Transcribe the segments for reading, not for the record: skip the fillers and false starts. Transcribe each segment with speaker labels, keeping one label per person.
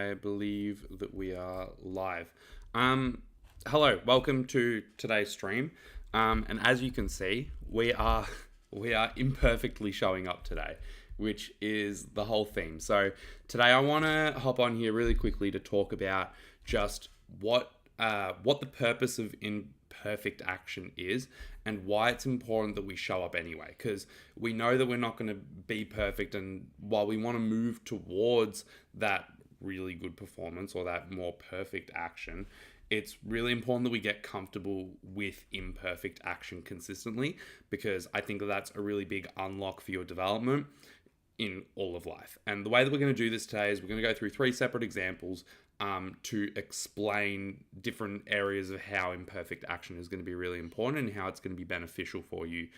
Speaker 1: I believe that we are live. Hello, welcome to today's stream. And as you can see, we are imperfectly showing up today, which is the whole theme. So today I want to hop on here really quickly to talk about just what the purpose of imperfect action is and why it's important that we show up anyway, because we know that we're not going to be perfect, and while we want to move towards that really good performance or that more perfect action, it's really important that we get comfortable with imperfect action consistently, because I think that that's a really big unlock for your development in all of life. And the way that we're going to do this today is we're going to go through 3 separate examples to explain different areas of how imperfect action is going to be really important and how it's going to be beneficial for you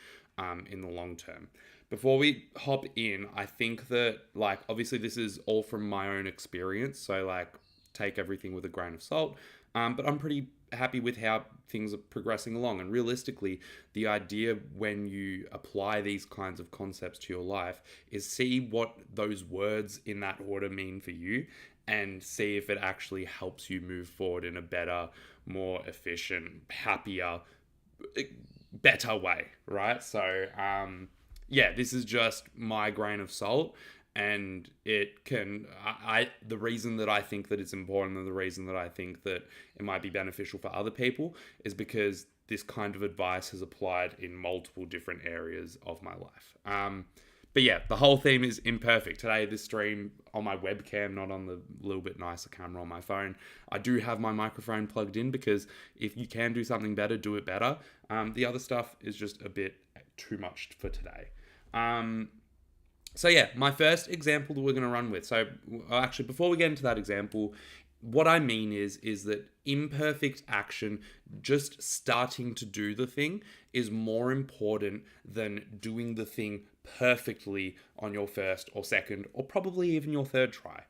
Speaker 1: in the long term. Before we hop in, I think that, obviously this is all from my own experience, so take everything with a grain of salt. But I'm pretty happy with how things are progressing along. And realistically, the idea when you apply these kinds of concepts to your life is see what those words in that order mean for you and see if it actually helps you move forward in a better, more efficient, happier, better way, right? So, this is just my grain of salt. And it can, the reason that I think that it's important and the reason that I think that it might be beneficial for other people is because this kind of advice has applied in multiple different areas of my life. But yeah, the whole theme is imperfect. Today, this stream on my webcam, not on the little bit nicer camera on my phone. I do have my microphone plugged in because if you can do something better, do it better. The other stuff is just a bit too much for today. So yeah, my first example that we're going to run with. So actually, before we get into that example, what I mean is that imperfect action, just starting to do the thing, is more important than doing the thing perfectly on your first or second or probably even your third try.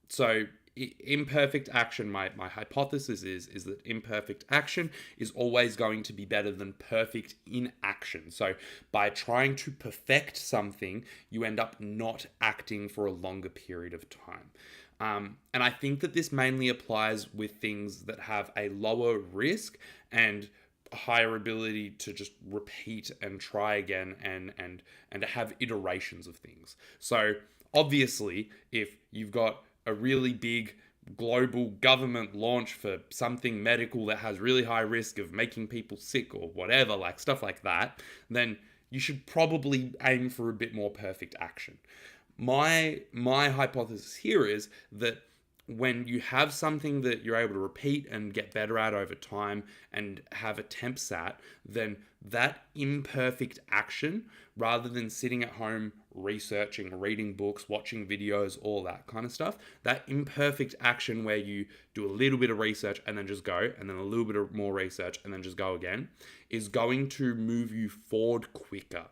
Speaker 1: So imperfect action, my hypothesis is that imperfect action is always going to be better than perfect inaction. So by trying to perfect something, you end up not acting for a longer period of time. And I think that this mainly applies with things that have a lower risk and higher ability to just repeat and try again and have iterations of things. So obviously, if you've got a really big global government launch for something medical that has really high risk of making people sick or whatever, stuff like that, then you should probably aim for a bit more perfect action. My hypothesis here is that when you have something that you're able to repeat and get better at over time and have attempts at, then that imperfect action, rather than sitting at home researching, reading books, watching videos, all that kind of stuff, that imperfect action where you do a little bit of research and then just go, and then a little bit of more research and then just go again, is going to move you forward quicker.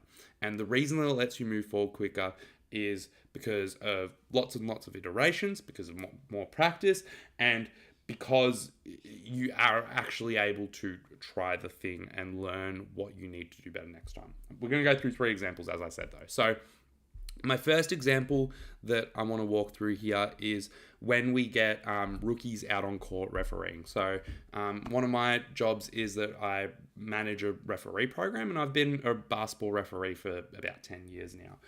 Speaker 1: And the reason that it lets you move forward quicker is because of lots and lots of iterations, because of more practice, and because you are actually able to try the thing and learn what you need to do better next time. We're going to go through 3 examples, as I said, though. So my first example that I want to walk through here is when we get rookies out on court refereeing. So one of my jobs is that I manage a referee program, and I've been a basketball referee for about 10 years now.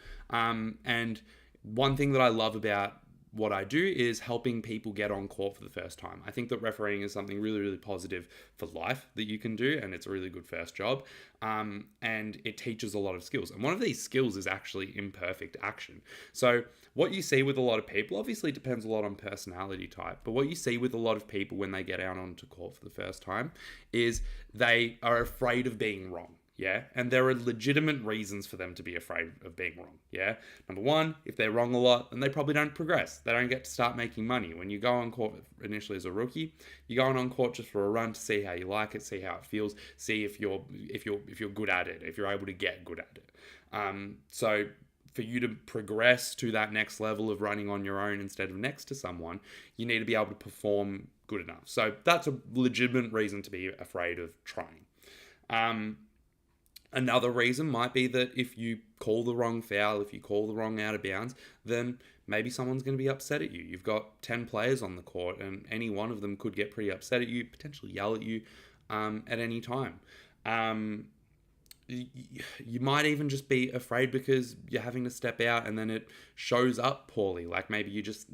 Speaker 1: And one thing that I love about what I do is helping people get on court for the first time. I think that refereeing is something really, really positive for life that you can do, and it's a really good first job. And it teaches a lot of skills. And one of these skills is actually imperfect action. So what you see with a lot of people, obviously it depends a lot on personality type, but what you see with a lot of people when they get out onto court for the first time is they are afraid of being wrong. Yeah, and there are legitimate reasons for them to be afraid of being wrong. Yeah, number one, if they're wrong a lot, then they probably don't progress. They don't get to start making money. When you go on court initially as a rookie, you're going on court just for a run to see how you like it, see how it feels, see if you're good at it, if you're able to get good at it. So for you to progress to that next level of running on your own instead of next to someone, you need to be able to perform good enough. So that's a legitimate reason to be afraid of trying. Another reason might be that if you call the wrong foul, if you call the wrong out of bounds, then maybe someone's going to be upset at you. You've got 10 players on the court, and any one of them could get pretty upset at you, potentially yell at you at any time. You might even just be afraid because you're having to step out and then it shows up poorly. Like maybe you just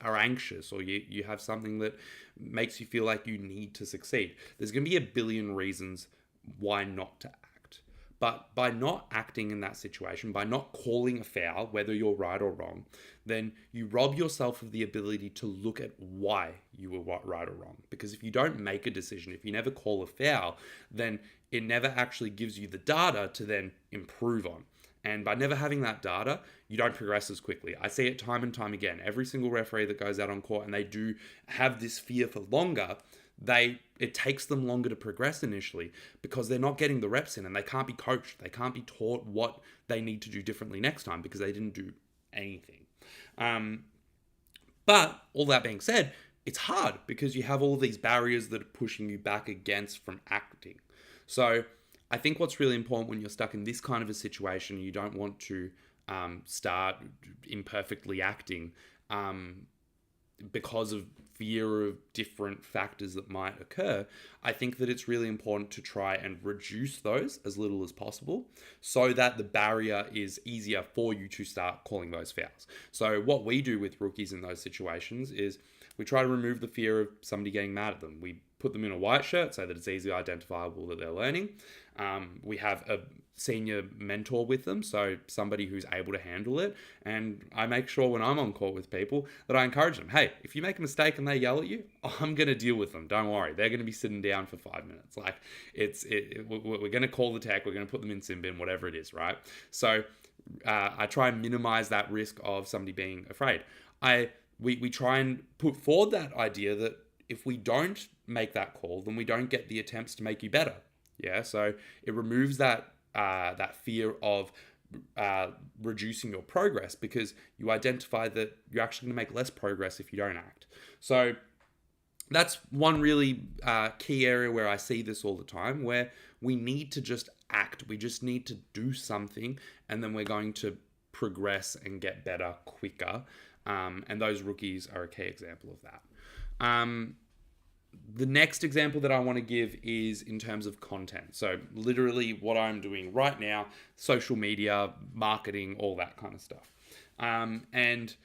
Speaker 1: are anxious, or you have something that makes you feel like you need to succeed. There's going to be a billion reasons why not to act. But by not acting in that situation, by not calling a foul, whether you're right or wrong, then you rob yourself of the ability to look at why you were right or wrong. Because if you don't make a decision, if you never call a foul, then it never actually gives you the data to then improve on. And by never having that data, you don't progress as quickly. I see it time and time again. Every single referee that goes out on court and they do have this fear for longer, it takes them longer to progress initially because they're not getting the reps in, and they can't be coached. They can't be taught what they need to do differently next time because they didn't do anything. But all that being said, it's hard because you have all these barriers that are pushing you back against from acting. So I think what's really important when you're stuck in this kind of a situation, you don't want to start imperfectly acting because of fear of different factors that might occur. I think that it's really important to try and reduce those as little as possible so that the barrier is easier for you to start calling those fouls. So what we do with rookies in those situations is we try to remove the fear of somebody getting mad at them. We put them in a white shirt so that it's easily identifiable that they're learning. We have a senior mentor with them, so somebody who's able to handle it. And I make sure when I'm on court with people that I encourage them, hey, if you make a mistake and they yell at you, I'm going to deal with them. Don't worry. They're going to be sitting down for 5 minutes. Like we're going to call the tech. We're going to put them in sin bin, whatever it is, right? So I try and minimize that risk of somebody being afraid. We try and put forward that idea that if we don't make that call, then we don't get the attempts to make you better. Yeah, so it removes that fear of reducing your progress because you identify that you're actually going to make less progress if you don't act. So that's one really key area where I see this all the time, where we need to just act. We just need to do something, and then we're going to progress and get better quicker. And those rookies are a key example of that. The next example that I want to give is in terms of content. So literally what I'm doing right now, social media, marketing, all that kind of stuff. And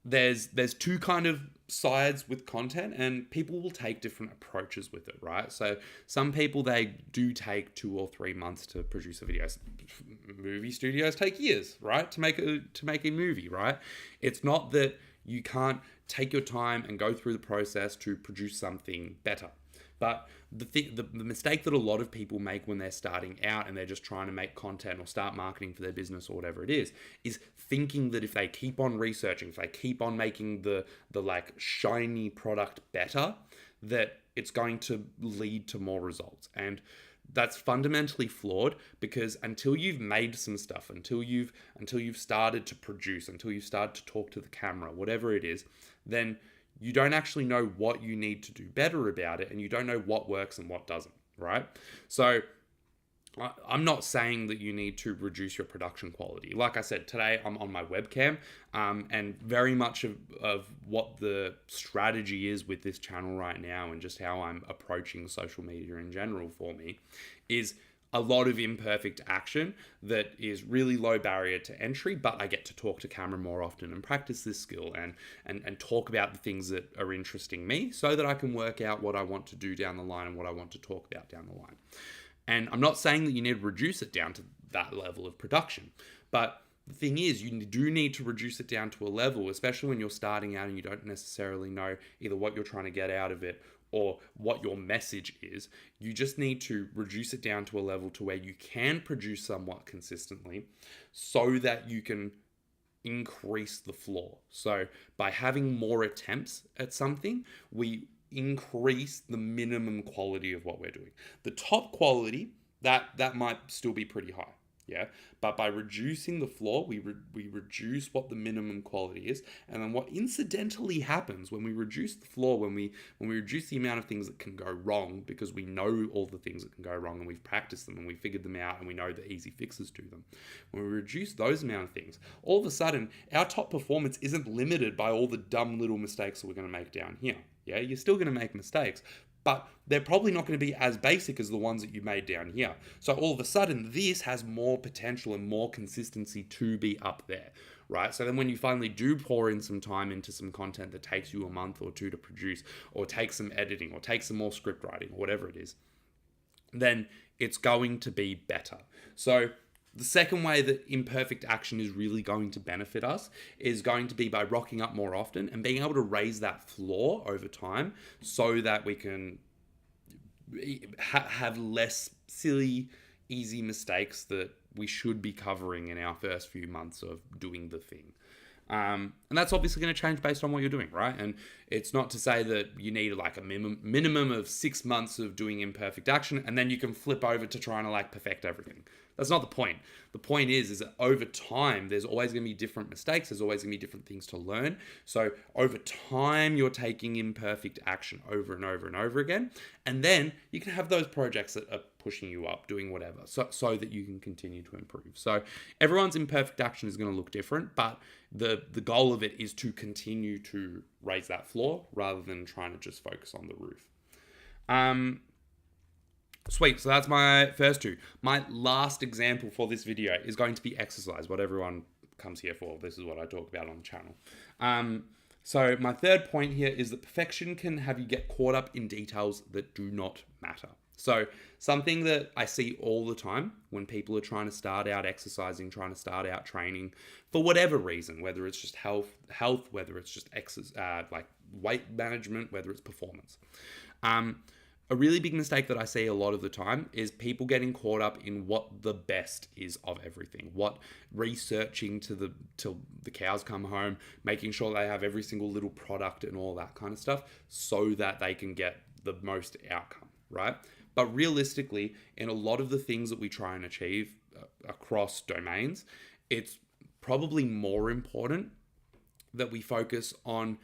Speaker 1: there's two kind of sides with content, and people will take different approaches with it, right? So some people, they do take 2 or 3 months to produce a video. Movie studios take years, right? To make a movie, right? It's not that you can't take your time and go through the process to produce something better. But the mistake that a lot of people make when they're starting out and they're just trying to make content or start marketing for their business or whatever it is thinking that if they keep on researching, if they keep on making the like shiny product better, that it's going to lead to more results. And that's fundamentally flawed, because until you've made some stuff, until you've started to produce, until you've started to talk to the camera, whatever it is, then you don't actually know what you need to do better about it, and you don't know what works and what doesn't, right? So I'm not saying that you need to reduce your production quality. Like I said, today I'm on my webcam, and very much of what the strategy is with this channel right now and just how I'm approaching social media in general for me is a lot of imperfect action that is really low barrier to entry, but I get to talk to camera more often and practice this skill and talk about the things that are interesting me so that I can work out what I want to do down the line and what I want to talk about down the line. And I'm not saying that you need to reduce it down to that level of production, but the thing is, you do need to reduce it down to a level, especially when you're starting out and you don't necessarily know either what you're trying to get out of it or what your message is. You just need to reduce it down to a level to where you can produce somewhat consistently so that you can increase the floor. So by having more attempts at something, we increase the minimum quality of what we're doing. The top quality, that might still be pretty high. Yeah, but by reducing the floor, we reduce what the minimum quality is, and then what incidentally happens when we reduce the floor, when we reduce the amount of things that can go wrong, because we know all the things that can go wrong and we've practiced them and we figured them out and we know the easy fixes to them. When we reduce those amount of things, all of a sudden our top performance isn't limited by all the dumb little mistakes that we're going to make down here. Yeah, you're still going to make mistakes, but they're probably not going to be as basic as the ones that you made down here. So all of a sudden, this has more potential and more consistency to be up there, right? So then when you finally do pour in some time into some content that takes you a month or two to produce, or take some editing, or take some more script writing, or whatever it is, then it's going to be better. So the second way that imperfect action is really going to benefit us is going to be by rocking up more often and being able to raise that floor over time so that we can have less silly, easy mistakes that we should be covering in our first few months of doing the thing. And that's obviously going to change based on what you're doing, right? And it's not to say that you need like a minimum of 6 months of doing imperfect action and then you can flip over to trying to like perfect everything. That's not the point. The point is that over time, there's always going to be different mistakes. There's always going to be different things to learn. So over time, you're taking imperfect action over and over and over again. And then you can have those projects that are pushing you up, doing whatever, so that you can continue to improve. So everyone's imperfect action is going to look different, but the goal of it is to continue to raise that floor rather than trying to just focus on the roof. Sweet, so that's my first two. My last example for this video is going to be exercise, what everyone comes here for. This is what I talk about on the channel. So my third point here is that perfection can have you get caught up in details that do not matter. So something that I see all the time when people are trying to start out exercising, trying to start out training for whatever reason, whether it's just health, whether it's just like weight management, whether it's performance. A really big mistake that I see a lot of the time is people getting caught up in what the best is of everything, what researching till the cows come home, making sure they have every single little product and all that kind of stuff so that they can get the most outcome, right? But realistically, in a lot of the things that we try and achieve across domains, it's probably more important that we focus on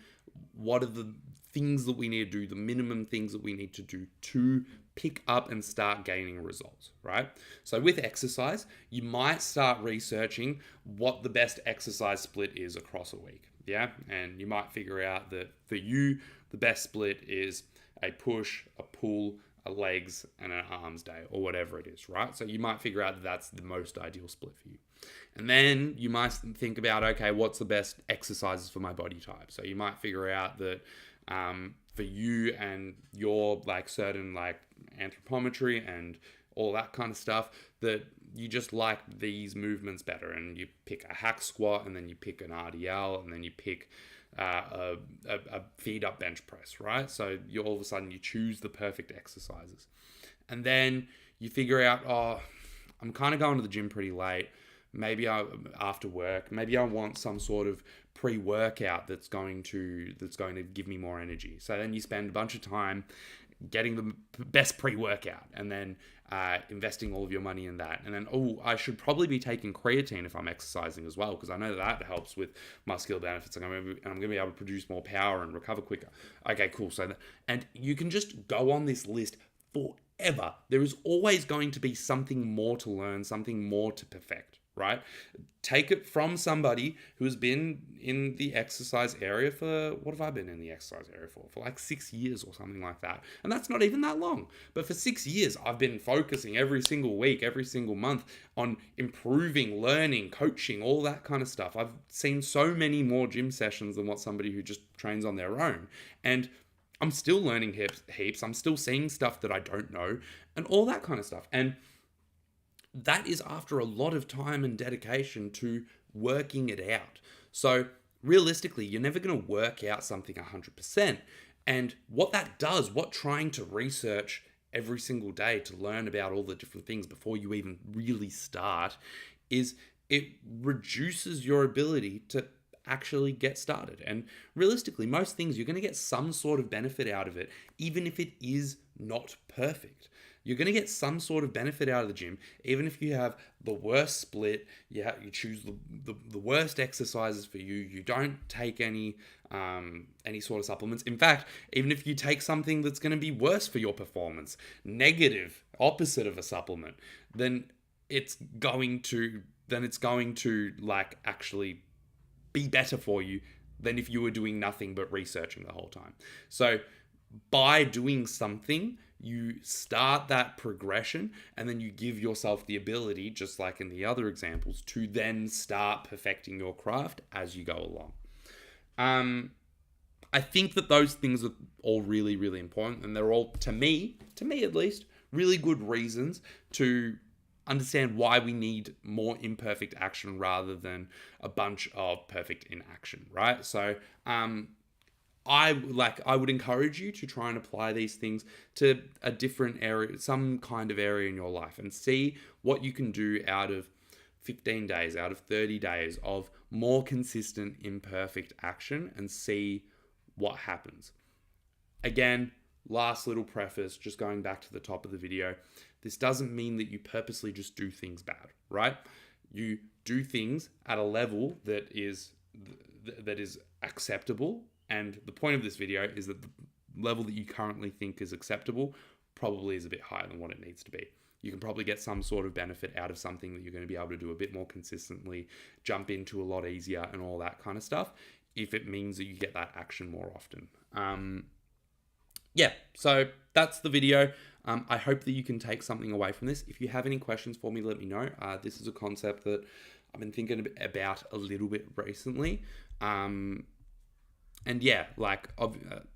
Speaker 1: what are the things that we need to do, the minimum things that we need to do to pick up and start gaining results, right? So with exercise, you might start researching what the best exercise split is across a week, yeah? And you might figure out that for you, the best split is a push, a pull, a legs, and an arms day, or whatever it is, right? So you might figure out that that's the most ideal split for you. And then you might think about, okay, what's the best exercises for my body type? So you might figure out that for you and your like certain like anthropometry and all that kind of stuff, that you just like these movements better, and you pick a hack squat, and then you pick an RDL, and then you pick a feed up bench press, right? So you all of a sudden you choose the perfect exercises, and then you figure out, oh, I'm kind of going to the gym pretty late. Maybe after work, maybe I want some sort of pre-workout that's going to give me more energy. So then you spend a bunch of time getting the best pre-workout, and then investing all of your money in that. And then, I should probably be taking creatine if I'm exercising as well, because I know that helps with muscular benefits, and I'm going to be able to produce more power and recover quicker. Okay, cool. And you can just go on this list forever. There is always going to be something more to learn, something more to perfect, right? Take it from somebody who's been in the exercise area for, what have I been in the exercise area for? For like 6 years or something like that. And that's not even that long. But for 6 years, I've been focusing every single week, every single month on improving, learning, coaching, all that kind of stuff. I've seen so many more gym sessions than what somebody who just trains on their own. And I'm still learning heaps. I'm still seeing stuff that I don't know and all that kind of stuff. And that is after a lot of time and dedication to working it out. So realistically, you're never going to work out something 100%. And what that does, what trying to research every single day to learn about all the different things before you even really start, is it reduces your ability to actually get started. And realistically, most things you're going to get some sort of benefit out of it, even if it is not perfect. you're going to get some sort of benefit out of the gym, even if you have the worst split, you choose the worst exercises for you, you don't take any sort of supplements. In fact, even if you take something that's going to be worse for your performance, negative, opposite of a supplement, then it's going to like actually be better for you than if you were doing nothing but researching the whole time. So by doing something, you start that progression, and then you give yourself the ability, just like in the other examples, to then start perfecting your craft as you go along. I think that those things are all really, really important, and they're all, to me at least, really good reasons to understand why we need more imperfect action rather than a bunch of perfect inaction, right? So I would encourage you to try and apply these things to a different area, some kind of area in your life, and see what you can do out of 15 days, out of 30 days of more consistent imperfect action, and see what happens. Again, last little preface, just going back to the top of the video, this doesn't mean that you purposely just do things bad, right? You do things at a level that is acceptable, and the point of this video is that the level that you currently think is acceptable probably is a bit higher than what it needs to be. You can probably get some sort of benefit out of something that you're going to be able to do a bit more consistently, jump into a lot easier, and all that kind of stuff, if it means that you get that action more often. So that's the video. I hope that you can take something away from this. If you have any questions for me, let me know. This is a concept that I've been thinking about a little bit recently. And yeah, like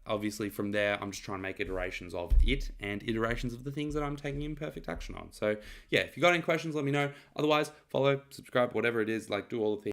Speaker 1: obviously from there, I'm just trying to make iterations of it and iterations of the things that I'm taking imperfect action on. So yeah, if you got any questions, let me know. Otherwise, follow, subscribe, whatever it is, like do all the things.